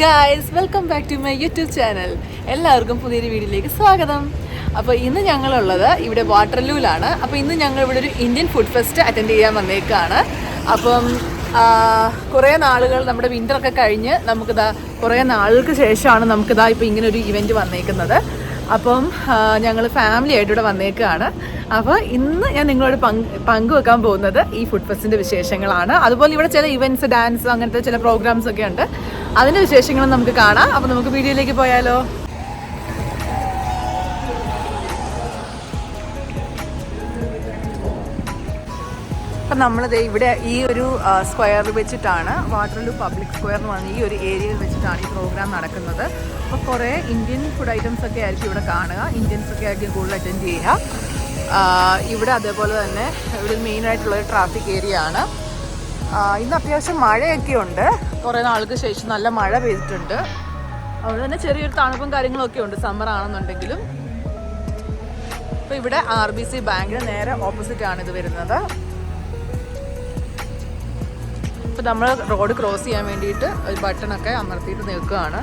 Guys, welcome back to my YouTube channel. എല്ലാവർക്കും പുതിയൊരു വീഡിയോയിലേക്ക് സ്വാഗതം. അപ്പോൾ ഇന്ന് ഞങ്ങളുള്ളത് ഇവിടെ വാട്ടർലൂലാണ്. അപ്പോൾ ഇന്ന് ഞങ്ങൾ ഇവിടെ ഒരു ഇന്ത്യൻ ഫുഡ് ഫെസ്റ്റ് അറ്റൻഡ് ചെയ്യാൻ വന്നേക്കാണ്. അപ്പം കുറേ നാളുകൾ നമ്മുടെ വിൻ്ററൊക്കെ കഴിഞ്ഞ് നമുക്കിതാ കുറേ നാളുകൾക്ക് ശേഷമാണ് നമുക്കിതാ ഇപ്പോൾ ഇങ്ങനെ ഒരു ഇവൻറ്റ് വന്നേക്കുന്നത്. അപ്പം ഞങ്ങൾ ഫാമിലി ആയിട്ട് ഇവിടെ വന്നേക്കാണ്. അപ്പോൾ ഇന്ന് ഞാൻ നിങ്ങളോട് പങ്കുവെക്കാൻ പോകുന്നത് ഈ ഫുഡ് ഫെസ്റ്റിൻ്റെ വിശേഷങ്ങളാണ്. അതുപോലെ ഇവിടെ ചില ഇവൻറ്റ്സ്, ഡാൻസ്, അങ്ങനത്തെ ചില പ്രോഗ്രാംസ് ഒക്കെ ഉണ്ട്. അതിൻ്റെ വിശേഷങ്ങളും നമുക്ക് കാണാം. അപ്പോൾ നമുക്ക് വീഡിയോയിലേക്ക് പോയാലോ? അപ്പം നമ്മളിത് ഇവിടെ ഈ ഒരു സ്ക്വയറിൽ വെച്ചിട്ടാണ്, വാട്ടർലൂ പബ്ലിക് സ്ക്വയർ എന്ന് പറഞ്ഞ ഈ ഒരു ഏരിയയിൽ വെച്ചിട്ടാണ് ഈ പ്രോഗ്രാം നടക്കുന്നത്. അപ്പോൾ കുറേ ഇന്ത്യൻ ഫുഡ് ഐറ്റംസ് ഒക്കെ ആയിരിക്കും ഇവിടെ കാണുക. ഇന്ത്യൻസ് ഒക്കെ ആയിരിക്കും കൂടുതൽ അറ്റൻഡ് ചെയ്യുക. ഇവിടെ അതേപോലെ തന്നെ ഇവിടെ മെയിനായിട്ടുള്ളൊരു ട്രാഫിക് ഏരിയ ആണ്. ഇന്ന് അത്യാവശ്യം മഴയൊക്കെ ഉണ്ട്. കുറേ നാൾക്ക് ശേഷം നല്ല മഴ പെയ്തിട്ടുണ്ട്. അതുകൊണ്ട് തന്നെ ചെറിയൊരു തണുപ്പും കാര്യങ്ങളൊക്കെ ഉണ്ട്, സമ്മർ ആണെന്നുണ്ടെങ്കിലും. അപ്പോൾ ഇവിടെ RBC ബാങ്കിന് നേരെ ഓപ്പോസിറ്റാണ് ഇത് വരുന്നത്. ഇപ്പോൾ നമ്മൾ റോഡ് ക്രോസ് ചെയ്യാൻ വേണ്ടിയിട്ട് ഒരു ബട്ടണൊക്കെ അമർത്തിയിട്ട് നിൽക്കുകയാണ്.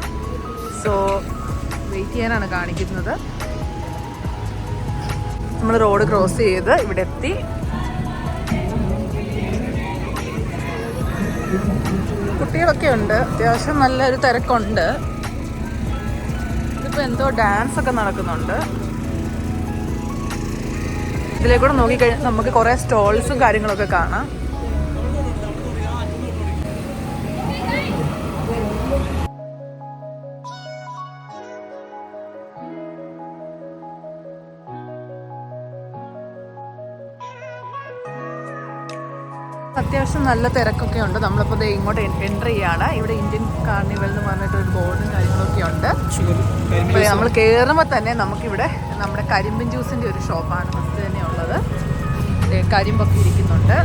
സോ വെയിറ്റ് ചെയ്യാനാണ് കാണിക്കുന്നത്. നമ്മൾ റോഡ് ക്രോസ് ചെയ്ത് ഇവിടെ എത്തി. കുട്ടികളൊക്കെ ഉണ്ട്, അത്യാവശ്യം നല്ലൊരു തിരക്കുണ്ട്. ഇതിപ്പോൾ എന്തോ ഡാൻസ് ഒക്കെ നടക്കുന്നുണ്ട്. ഇതിലേക്കൂടെ നോക്കിക്കഴിഞ്ഞാൽ നമുക്ക് കുറേ സ്റ്റോൾസും കാര്യങ്ങളൊക്കെ കാണാം. അത്യാവശ്യം നല്ല തിരക്കൊക്കെ ഉണ്ട്. നമ്മളിപ്പോൾ ഇങ്ങോട്ട് എൻ്റർ ചെയ്യാണ്. ഇവിടെ ഇന്ത്യൻ കാർണിവൽ എന്ന് പറഞ്ഞിട്ടൊരു ബോർഡും കാര്യങ്ങളൊക്കെ ഉണ്ട്. അപ്പോൾ നമ്മൾ കയറുമ്പോൾ തന്നെ നമുക്കിവിടെ നമ്മുടെ കരിമ്പിൻ ജ്യൂസിൻ്റെ ഒരു ഷോപ്പാണ് ഫസ്റ്റ് തന്നെ ഉള്ളത്. കരിമ്പൊക്കെ ഇരിക്കുന്നുണ്ട്.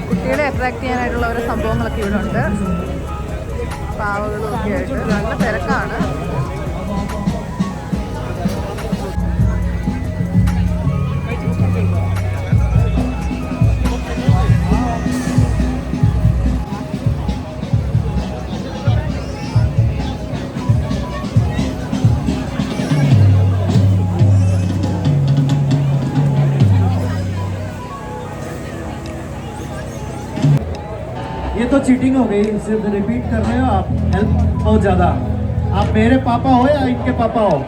കുട്ടികളെ അട്രാക്ട് ചെയ്യാനായിട്ടുള്ള ഓരോ സംഭവങ്ങളൊക്കെ ഇവിടെ ഉണ്ട്. പാവകളും ഒക്കെ ആയിട്ട് നല്ല തിരക്കാണ്. ये तो चीटिंग हो गई, सिर्फ रिपीट कर रहे हो आप। हेल्प बहुत ज़्यादा। आप मेरे पापा हो या इनके पापा हो?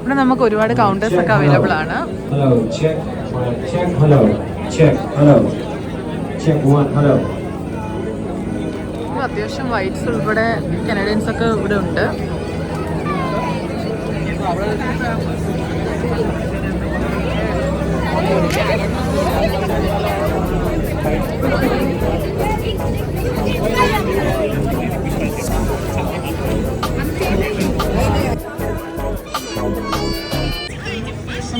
ഇവിടെ നമുക്ക് ഒരുപാട് കൗണ്ടേഴ്സ് ഒക്കെ അവൈലബിൾ ആണ്. അത്യാവശ്യം വൈറ്റ്സ് ഉൾപ്പെടെ കനഡിയൻസ് ഒക്കെ ഇവിടെ ഉണ്ട്.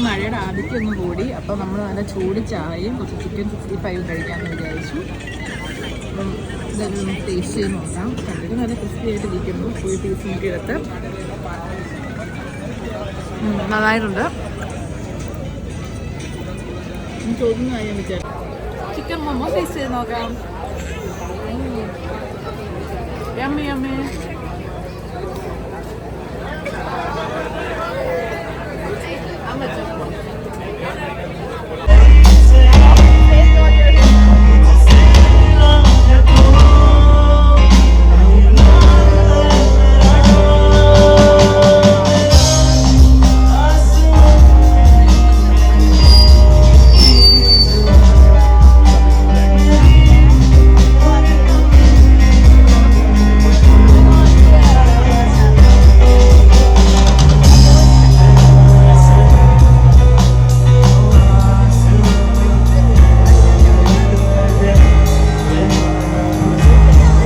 മഴയുടെ ആദ്യമൊന്നും കൂടി, അപ്പോൾ നമ്മൾ നല്ല ചൂട് ചായയും കുറച്ച് ചിക്കൻ 65 കഴിക്കാമെന്ന് വിചാരിച്ചു. അപ്പം ഇതൊരു ടേസ്റ്റ് ചെയ്ത് നോക്കാം. കണ്ടിട്ട് നല്ല ക്രിസ്പി ആയിട്ട് ഇരിക്കുന്നു. ഒരു പീസ് നമുക്ക് എടുത്ത് നന്നായിട്ടുണ്ട്. ചോദിക്കുന്ന കാര്യം വിചാരിച്ചു ചിക്കൻ മോമോ ടേസ്റ്റ് ചെയ്ത് നോക്കാം. Yummy yummy.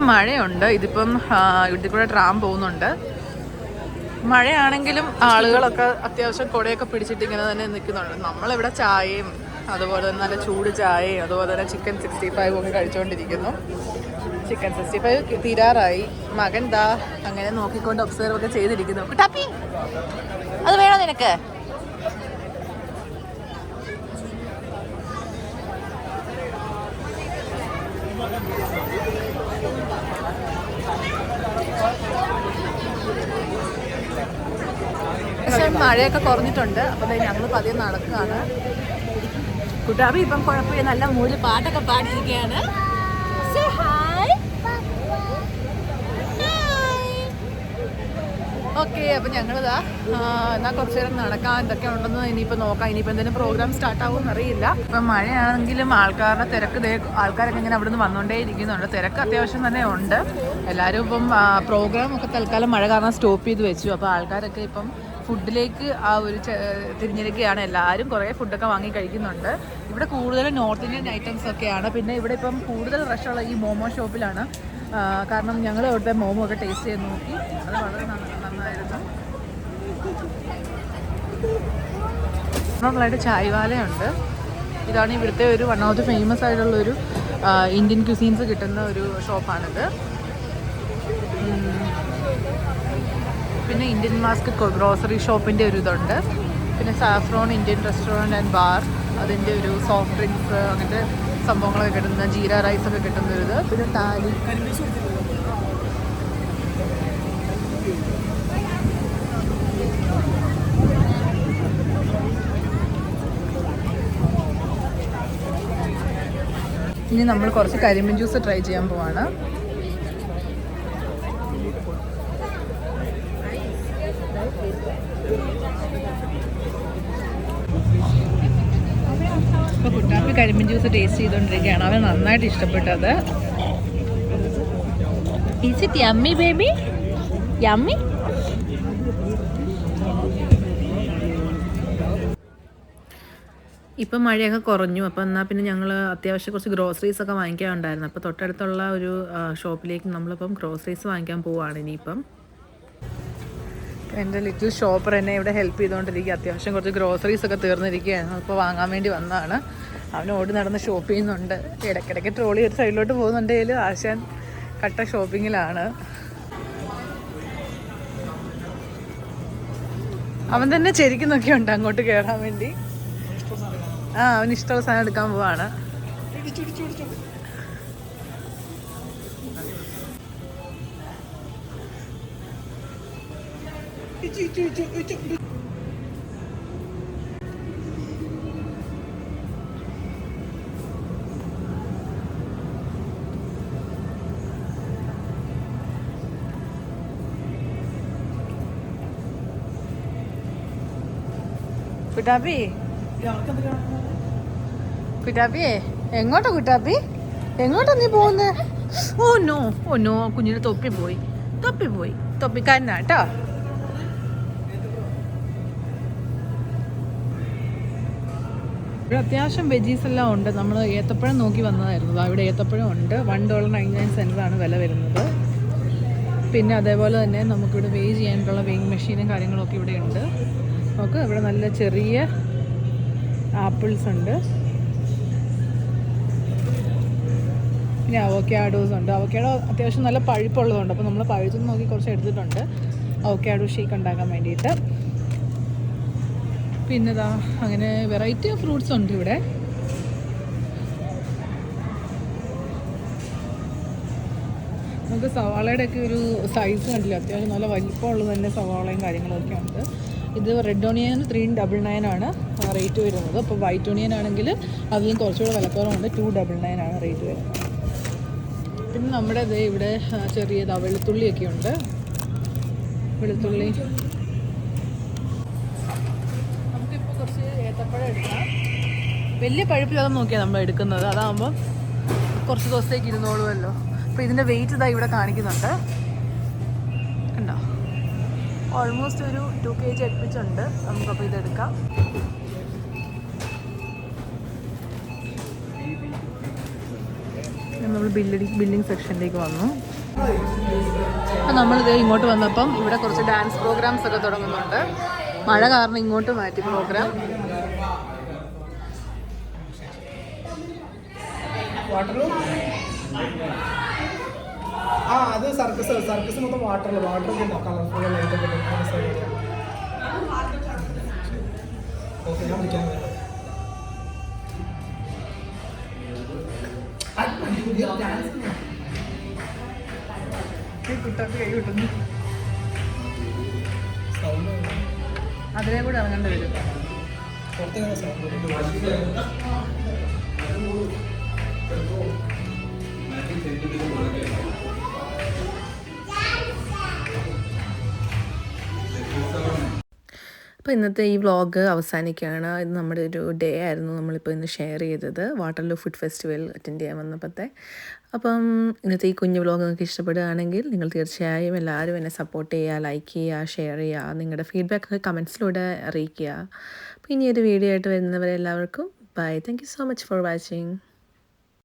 മഴയുണ്ട്. ഇതിപ്പം ഇതിൽ കൂടെ ട്രാം പോകുന്നുണ്ട്. മഴയാണെങ്കിലും ആളുകളൊക്കെ അത്യാവശ്യം കുടയൊക്കെ പിടിച്ചിട്ട് ഇങ്ങനെ തന്നെ നിൽക്കുന്നുണ്ട്. നമ്മളിവിടെ ചായയും അതുപോലെ തന്നെ നല്ല ചൂട് ചായയും അതുപോലെ തന്നെ ചിക്കൻ 65 ഒക്കെ കഴിച്ചുകൊണ്ടിരിക്കുന്നു. ചിക്കൻ 65 തീരാറായി. മകൻ ദാ അങ്ങനെ നോക്കിക്കൊണ്ട് ഒബ്സർവ് ഒക്കെ ചെയ്തിരിക്കുന്നു. കുട്ടാപ്പി അത് വേണോ നിനക്ക്? പക്ഷെ മഴയൊക്കെ കുറഞ്ഞിട്ടുണ്ട്. അപ്പോൾ ഞങ്ങൾ പതിയെ നടക്കുകയാണ്. കുട്ടാപ്പി ഇപ്പം കുഴപ്പമില്ല, നല്ല മൂല് പാട്ടൊക്കെ പാടിയിരിക്കുകയാണ്. ഓക്കെ, അപ്പം ഞങ്ങളിതാ എന്നാൽ കുറച്ച് നേരം നടക്കാം. എന്തൊക്കെ ഉണ്ടെന്ന് ഇനിയിപ്പോൾ നോക്കാം. ഇനിയിപ്പോൾ എന്തെങ്കിലും പ്രോഗ്രാം സ്റ്റാർട്ട് ആവുമെന്ന് അറിയില്ല. ഇപ്പം മഴയാണെങ്കിലും ആൾക്കാരുടെ തിരക്ക് ആൾക്കാരൊക്കെ ഇങ്ങനെ അവിടെ നിന്ന് വന്നുകൊണ്ടേ ഇരിക്കുന്നുണ്ട്. തിരക്ക് അത്യാവശ്യം തന്നെ ഉണ്ട്. എല്ലാവരും ഇപ്പം പ്രോഗ്രാം ഒക്കെ തൽക്കാലം മഴ കാരണം സ്റ്റോപ്പ് ചെയ്ത് വെച്ചു. അപ്പോൾ ആൾക്കാരൊക്കെ ഇപ്പം ഫുഡിലേക്ക് ആ ഒരു തിരിഞ്ഞിരിക്കുകയാണ്. എല്ലാവരും കുറേ ഫുഡൊക്കെ വാങ്ങി കഴിക്കുന്നുണ്ട്. ഇവിടെ കൂടുതലും നോർത്ത് ഇന്ത്യൻ ഐറ്റംസ് ഒക്കെയാണ്. പിന്നെ ഇവിടെ ഇപ്പം കൂടുതൽ റഷുള്ള ഈ മോമോ ഷോപ്പിലാണ്. കാരണം ഞങ്ങൾ ഇവിടുത്തെ മോമോ ഒക്കെ ടേസ്റ്റ് ചെയ്ത് നോക്കി. അത് വളരെ നന്നായിരുന്നു. നമ്മളായിട്ട് ചായവാലയുണ്ട്. ഇതാണ് ഇവിടുത്തെ ഒരു വൺ ഓഫ് ദി ഫേമസ് ആയിട്ടുള്ളൊരു ഇന്ത്യൻ ക്യൂസീൻസ് കിട്ടുന്ന ഒരു ഷോപ്പാണിത്. പിന്നെ ഇന്ത്യൻ മാസ്ക് ഗ്രോസറി ഷോപ്പിൻ്റെ ഒരു ഇതുണ്ട്. പിന്നെ saffron Indian restaurant and bar, അതിൻ്റെ ഒരു സോഫ്റ്റ് ഡ്രിങ്ക്സ് അങ്ങനത്തെ സംഭവങ്ങളൊക്കെ കിട്ടുന്ന ജീര റൈസ് ഒക്കെ കിട്ടുന്നൊരിത്. പിന്നെ താലി. ഇനി നമ്മൾ കുറച്ച് കരിമീൻ ജ്യൂസ് ട്രൈ ചെയ്യാൻ പോവാണ്. ഇപ്പോൾ കുട്ടാപ്പി കരിമീൻ ജ്യൂസ് ടേസ്റ്റ് ചെയ്തുകൊണ്ടിരിക്കുകയാണ്. അവന് നന്നായിട്ട് ഇഷ്ടപ്പെട്ടത്. Is it yummy baby? Yummy? ഇപ്പം മഴയൊക്കെ കുറഞ്ഞു. അപ്പോൾ എന്നാൽ പിന്നെ ഞങ്ങൾ അത്യാവശ്യം കുറച്ച് ഗ്രോസറീസൊക്കെ വാങ്ങിക്കാനുണ്ടായിരുന്നു. അപ്പോൾ തൊട്ടടുത്തുള്ള ഒരു ഷോപ്പിലേക്ക് നമ്മളിപ്പം ഗ്രോസറീസ് വാങ്ങിക്കാൻ പോവുകയാണ് ഇനിയിപ്പം. എൻ്റെ ലിറ്റിൽ ഷോപ്പർ എന്നെ ഇവിടെ ഹെൽപ്പ് ചെയ്തുകൊണ്ടിരിക്കുക. അത്യാവശ്യം കുറച്ച് ഗ്രോസറീസ് ഒക്കെ തീർന്നിരിക്കുകയാണ്. അപ്പോൾ വാങ്ങാൻ വേണ്ടി വന്നതാണ്. അവൻ ഓടി നടന്ന് ഷോപ്പ് ചെയ്യുന്നുണ്ട്. ഇടയ്ക്കിടയ്ക്ക് ട്രോളി ഒരു സൈഡിലോട്ട് പോകുന്നുണ്ടെങ്കിൽ ആശാൻ കട്ട ഷോപ്പിങ്ങിലാണ്. അവൻ തന്നെ ചെരിക്കുന്നൊക്കെ ഉണ്ട് അങ്ങോട്ട് കയറാൻ വേണ്ടി. അവന് ഇഷ്ടമുള്ള സാധനം എടുക്കാൻ പോവാണ്. കുട്ടാപ്പി, കുട്ടാപ്പിയേ എങ്ങോട്ടാ? കുട്ടാപ്പി എങ്ങോട്ടാ നീ പോകുന്നേ? ഓ നോ കുഞ്ഞിന് തൊപ്പി പോയി തൊപ്പിക്കാരനാട്ടോ. ഇവിടെ അത്യാവശ്യം വെജീസ് എല്ലാം ഉണ്ട്. നമ്മൾ ഏത്തപ്പഴം നോക്കി വന്നതായിരുന്നു. ഇവിടെ ഏത്തപ്പഴം ഉണ്ട്. $1.99 വില വരുന്നത്. പിന്നെ അതേപോലെ തന്നെ നമുക്കിവിടെ വെയ് ചെയ്യാനുള്ള വെയിങ് മെഷീനും കാര്യങ്ങളൊക്കെ ഇവിടെ ഉണ്ട്. നമുക്ക് ഇവിടെ നല്ല ചെറിയ ആപ്പിൾസ് ഉണ്ട്. പിന്നെ അവോക്കാഡോസ് ഉണ്ട്. അവോക്കാഡോ അത്യാവശ്യം നല്ല പഴുപ്പുള്ളതുണ്ട്. അപ്പോൾ നമ്മൾ പഴുത്തു നോക്കി കുറച്ച് എടുത്തിട്ടുണ്ട് അവോക്കാഡോ ഷേക്ക് ഉണ്ടാക്കാൻ വേണ്ടിയിട്ട്. പിന്നെ ഇതാ അങ്ങനെ വെറൈറ്റി ഓഫ് ഫ്രൂട്ട്സ് ഉണ്ട് ഇവിടെ. നമുക്ക് സവാളയുടെ ഒക്കെ ഒരു സൈസ് കണ്ടില്ല, അത്യാവശ്യം നല്ല വലിപ്പമുള്ളത് തന്നെ സവാളയും കാര്യങ്ങളൊക്കെ ഉണ്ട്. ഇത് റെഡ് ഓണിയൻ $3.99 റേറ്റ് വരുന്നത്. അപ്പോൾ വൈറ്റ് ഓണിയൻ ആണെങ്കിൽ അതിലും കുറച്ചുകൂടെ വിലക്കുറവുണ്ട്, $2.99 റേറ്റ് വരുന്നത്. പിന്നെ നമ്മുടെ ഇവിടെ ചെറിയതാ വെളുത്തുള്ളിയൊക്കെ ഉണ്ട്. വെളുത്തുള്ളി നമുക്കിപ്പോൾ കുറച്ച് ഏത്തപ്പഴം എടുക്കാം. വലിയ പഴുപ്പിലൊന്നും നോക്കിയാണ് നമ്മൾ എടുക്കുന്നത്, അതാകുമ്പോൾ കുറച്ച് ദിവസത്തേക്ക് ഇരുന്നോളുമല്ലോ. അപ്പോൾ ഇതിൻ്റെ വെയിറ്റ് ഇതാ ഇവിടെ കാണിക്കുന്നുണ്ട്, കണ്ടോ? ഓൾമോസ്റ്റ് ഒരു 2 kg അടുപ്പിച്ചുണ്ട്. നമുക്കപ്പോൾ ഇതെടുക്കാം. നമ്മൾ ബില്ലിംഗ് സെക്ഷനിലേക്ക് വന്നു. അപ്പം നമ്മളിത് ഇങ്ങോട്ട് വന്നപ്പം ഇവിടെ കുറച്ച് ഡാൻസ് പ്രോഗ്രാംസ് ഒക്കെ തുടങ്ങുന്നുണ്ട്. മഴ കാരണം ഇങ്ങോട്ട് മാറ്റി പ്രോഗ്രാം. അത് സർക്കസ് മൊത്തം വാട്ടറൊക്കെ കളർഫുൾ ലൈറ്റൊക്കെ ഓക്കെ ഞാൻ വിളിക്കാൻ കുട്ടർക്ക് കൈ കിട്ടുന്നു. അതിലെ കൂടെ ഇറങ്ങേണ്ടി വരും. അപ്പോൾ ഇന്നത്തെ ഈ വ്ളോഗ് അവസാനിക്കുകയാണ്. ഇത് നമ്മുടെ ഒരു ഡേ ആയിരുന്നു നമ്മളിപ്പോൾ ഇന്ന് ഷെയർ ചെയ്തത്, വാട്ടർലൂ ഫുഡ് ഫെസ്റ്റിവൽ അറ്റൻഡ് ചെയ്യാൻ വന്നപ്പോഴത്തെ. അപ്പം ഇന്നത്തെ ഈ കുഞ്ഞു വ്ളോഗ് നിങ്ങൾക്ക് ഇഷ്ടപ്പെടുകയാണെങ്കിൽ നിങ്ങൾ തീർച്ചയായും എല്ലാവരും എന്നെ സപ്പോർട്ട് ചെയ്യുക, ലൈക്ക് ചെയ്യുക, ഷെയർ ചെയ്യുക, നിങ്ങളുടെ ഫീഡ്ബാക്ക് കമൻസിലൂടെ അറിയിക്കുക. അപ്പോൾ ഇനിയൊരു വീഡിയോ ആയിട്ട് വരുന്നവരെ എല്ലാവർക്കും bye. Thank you so much for watching.